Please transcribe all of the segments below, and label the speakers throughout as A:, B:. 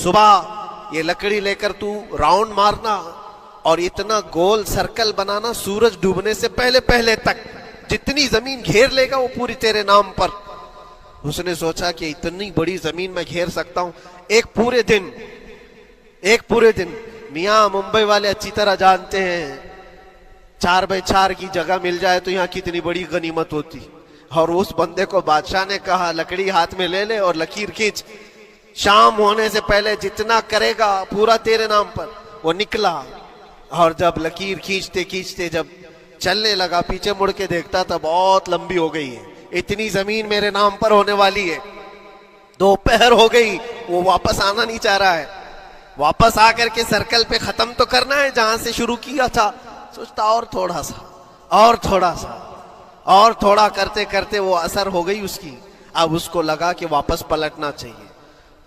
A: सुबह ये लकड़ी लेकर तू राउंड मारना और इतना गोल सर्कल बनाना सूरज डूबने से पहले पहले तक, जितनी जमीन घेर लेगा वो पूरी तेरे नाम पर। उसने सोचा कि इतनी बड़ी जमीन मैं घेर सकता हूं एक पूरे दिन। मियां मुंबई वाले अच्छी तरह जानते हैं 4x4 की जगह मिल जाए तो यहाँ कितनी बड़ी गनीमत होती। और उस बंदे को बादशाह ने कहा लकड़ी हाथ में ले ले और लकीर खींच, शाम होने से पहले जितना करेगा पूरा तेरे नाम पर। वो निकला और जब लकीर खींचते खींचते जब चलने लगा, पीछे मुड़ के देखता था बहुत लंबी हो गई है, इतनी जमीन मेरे नाम पर होने वाली है। दोपहर हो गई, वो वापस आना नहीं चाह रहा है। वापस आकर के सर्कल पे खत्म तो करना है जहां से शुरू किया था। सोचता और थोड़ा सा और थोड़ा करते करते वो असर हो गई उसकी। अब उसको लगा कि वापस पलटना चाहिए।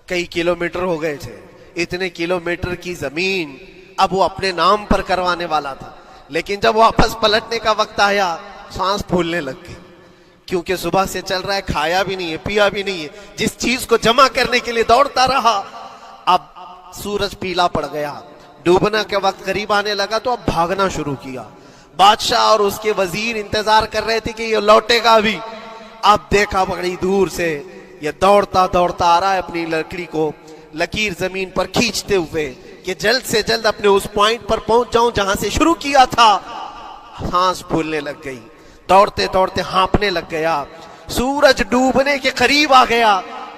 A: कई किलोमीटर हो गए थे, इतने किलोमीटर की जमीन अब वो अपने नाम पर करवाने वाला था। लेकिन जब वापस पलटने का वक्त आया, सांस फूलने लग गई, क्योंकि सुबह से चल रहा है, खाया भी नहीं है, पिया भी नहीं है, जिस चीज को जमा करने के लिए दौड़ता रहा। अब सूरज पीला पड़ गया, डूबने के वक्त करीब आने लगा तो अब भागना शुरू किया। बादशाह और उसके वजीर इंतजार कर रहे थे कि ये लौटेगा अभी। अब देखा बड़ी दूर से ये दौड़ता दौड़ता आ रहा है, अपनी लकड़ी को लकीर जमीन पर खींचते हुए कि जल्द से जल्द अपने उस पॉइंट पर पहुंच जाऊं जहां से शुरू किया था। सांस फूलने लग गई, दौड़ते दौड़ते हाँपने लग गया। सूरज डूबने के करीब आ गया,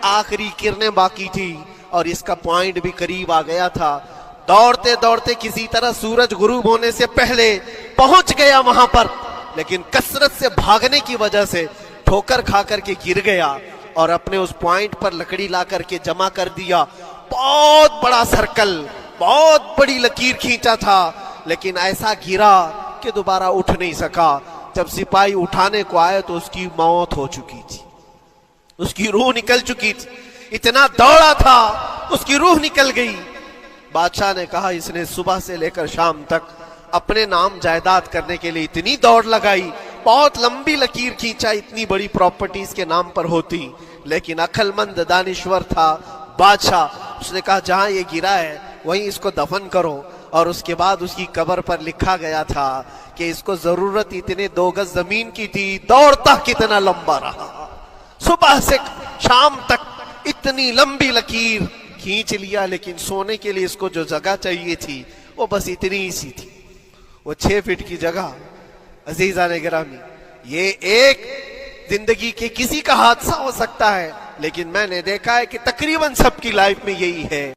A: आखिरी किरणें बाकी थी और इसका पॉइंट भी करीब आ गया था। दौड़ते दौड़ते किसी तरह सूरज गुरूब होने से पहले पहुंच गया वहां पर, लेकिन कसरत से भागने की वजह से ठोकर खा करके गिर गया और अपने उस पॉइंट पर लकड़ी ला करके जमा कर दिया। बहुत बड़ा सर्कल, बहुत बड़ी लकीर खींचा था, लेकिन ऐसा गिरा कि दोबारा उठ नहीं सका। जब सिपाही उठाने को आए तो उसकी मौत हो चुकी थी, उसकी रूह निकल चुकी थी। इतना दौड़ा था, उसकी रूह निकल गई। बादशाह ने कहा इसने सुबह से लेकर शाम तक अपने नाम जायदाद करने के लिए इतनी दौड़ लगाई, बहुत लंबी लकीर खींचा, इतनी बड़ी प्रॉपर्टीज के नाम पर होती, लेकिन अक्लमंद दानिश्वर था बादशाह। उसने कहा जहां ये गिरा है वहीं इसको दफन करो। और उसके बाद उसकी कब्र पर लिखा गया था कि इसको जरूरत इतने 2 गज जमीन की थी, दौड़ता कितना लंबा रहा, सुबह से शाम तक इतनी लंबी लकीर खींच लिया, लेकिन सोने के लिए इसको जो जगह चाहिए थी वो बस इतनी ही सी थी, वो 6 फीट की जगह। अजीजा ने गिरामी, ये एक जिंदगी के किसी का हादसा हो सकता है, लेकिन मैंने देखा है कि तकरीबन सबकी लाइफ में यही है।